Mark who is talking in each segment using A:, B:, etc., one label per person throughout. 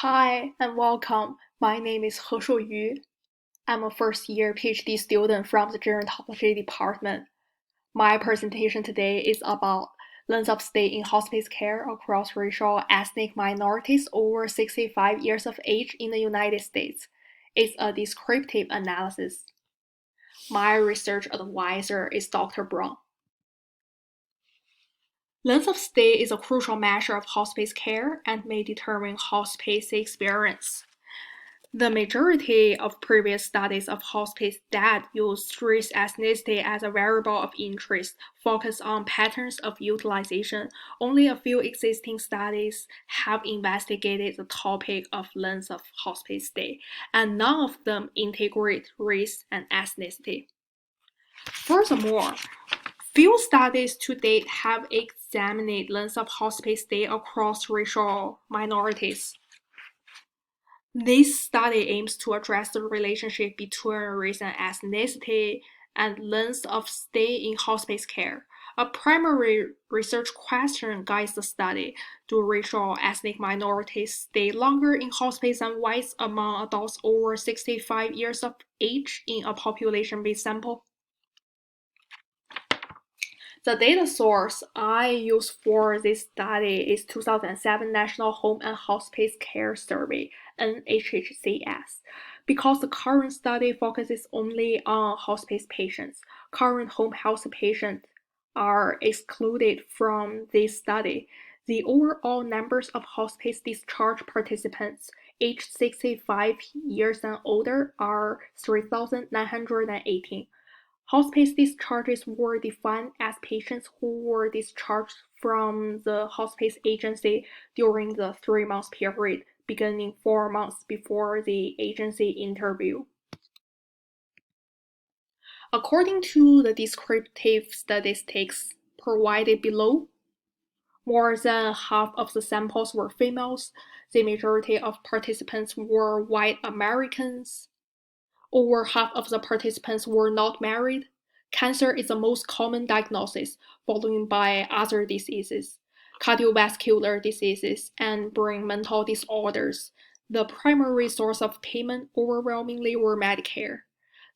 A: Hi and welcome. My name is Heshuo Yu. I'm a first-year PhD student from the Gerontology department. My presentation today is about length of stay in hospice care across racial ethnic minorities over 65 years of age in the United States. It's a descriptive analysis. My research advisor is Dr. Brown. Length of stay is a crucial measure of hospice care and may determine hospice experience. The majority of previous studies of hospice that use race ethnicity as a variable of interest focus on patterns of utilization. Only a few existing studies have investigated the topic of length of hospice stay, and none of them integrate race and ethnicity. Furthermore, few studies to date have examined length of hospice stay across racial minorities. This study aims to address the relationship between race and ethnicity and length of stay in hospice care. A primary research question guides the study. Do racial ethnic minorities stay longer in hospice than whites among adults over 65 years of age in a population-based sample? The data source I use for this study is 2007 National Home and Hospice Care Survey, NHHCS. Because the current study focuses only on hospice patients, current home health patients are excluded from this study. The overall numbers of hospice discharge participants aged 65 years and older are 3,918. Hospice discharges were defined as patients who were discharged from the hospice agency during the 3-month period, beginning 4 months before the agency interview. According to the descriptive statistics provided below, more than half of the samples were females. The majority of participants were white Americans. Over half of the participants were not married. Cancer is the most common diagnosis, followed by other diseases, cardiovascular diseases, and brain mental disorders. The primary source of payment overwhelmingly were Medicare.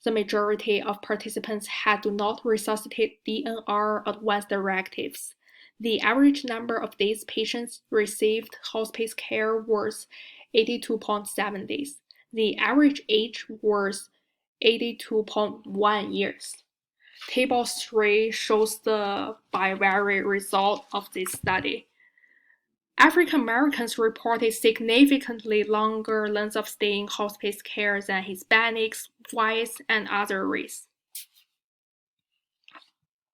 A: The majority of participants had do not resuscitate DNR advance directives. The average number of days patients received hospice care was 82.7 days. The average age was 82.1 years. Table 3 shows the bivariate result of this study. African Americans reported significantly longer lengths of stay in hospice care than Hispanics, whites, and other races.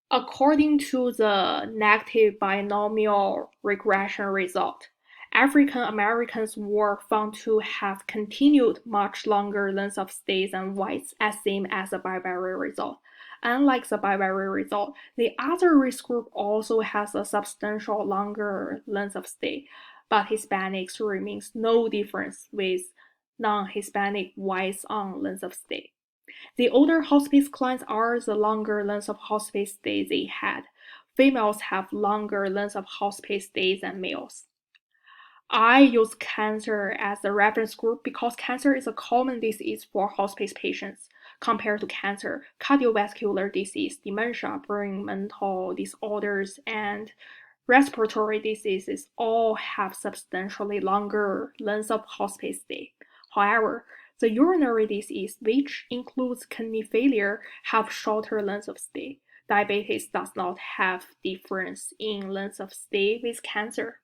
A: According to the negative binomial regression result, African Americans were found to have continued much longer lengths of stay than whites, as same as the bivariate result. Unlike the bivariate result, the other race group also has a substantial longer length of stay, but Hispanics remains no difference with non-Hispanic whites on length of stay. The older hospice clients are the longer length of hospice stay they had. Females have longer length of hospice stays than males. I use cancer as a reference group because cancer is a common disease for hospice patients. Compared to cancer, cardiovascular disease, dementia, brain mental disorders, and respiratory diseases all have substantially longer lengths of hospice stay. However, the urinary disease, which includes kidney failure, have shorter lengths of stay. Diabetes does not have difference in length of stay with cancer.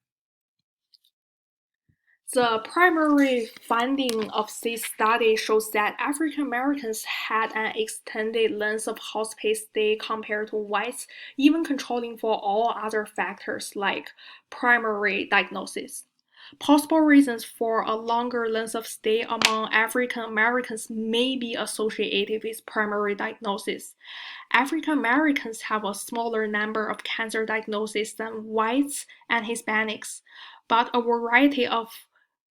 A: The primary finding of this study shows that African Americans had an extended length of hospice stay compared to whites, even controlling for all other factors like primary diagnosis. Possible reasons for a longer length of stay among African Americans may be associated with primary diagnosis. African Americans have a smaller number of cancer diagnoses than whites and Hispanics, but a variety of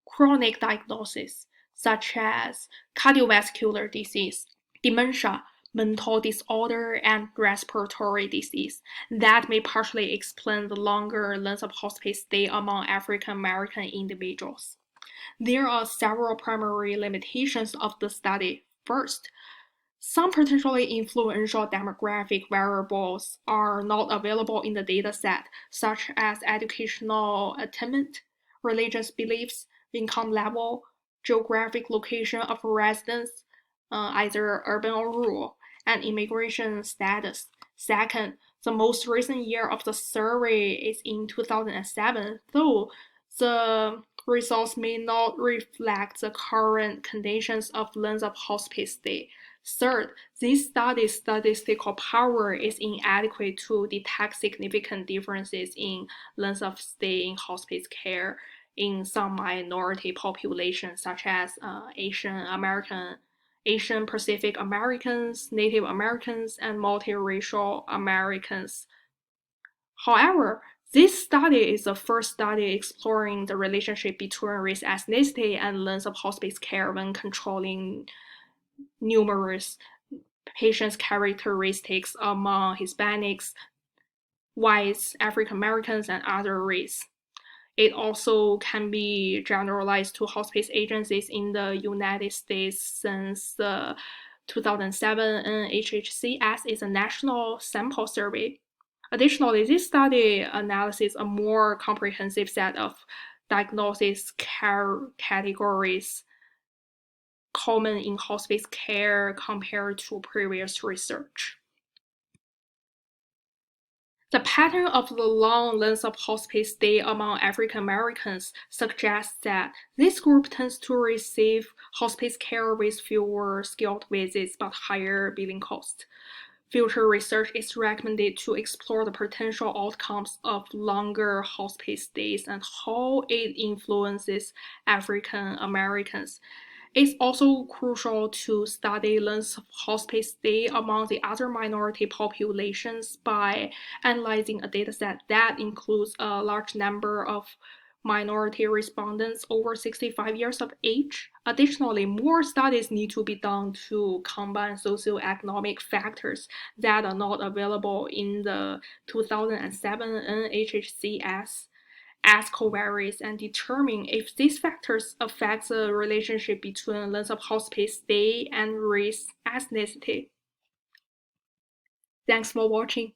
A: chronic diagnoses such as cardiovascular disease, dementia, mental disorder, and respiratory disease that may partially explain the longer length of hospice stay among African American individuals. There are several primary limitations of the study. First, some potentially influential demographic variables are not available in the dataset, such as educational attainment, religious beliefs, income level, geographic location of residence, either urban or rural, and immigration status. Second, the most recent year of the survey is in 2007, though the results may not reflect the current conditions of length of hospice stay. Third, this study's statistical power is inadequate to detect significant differences in length of stay in hospice care in some minority populations, such as Asian Pacific Americans, Native Americans, and multiracial Americans. However, this study is the first study exploring the relationship between race, ethnicity, and length of hospice care when controlling numerous patients' characteristics among Hispanics, whites, African Americans, and other races. It also can be generalized to hospice agencies in the United States since the 2007 NHHCS is a national sample survey. Additionally, this study analyzes a more comprehensive set of diagnosis categories common in hospice care compared to previous research. The pattern of the long length of hospice stay among African Americans suggests that this group tends to receive hospice care with fewer skilled visits but higher billing costs. Future research is recommended to explore the potential outcomes of longer hospice stays and how it influences African Americans. It's also crucial to study length of hospice stay among the other minority populations by analyzing a dataset that includes a large number of minority respondents over 65 years of age. Additionally, more studies need to be done to combine socioeconomic factors that are not available in the 2007 NHHCS as covariates and determine if these factors affect the relationship between length of hospice stay and race ethnicity. Thanks for watching.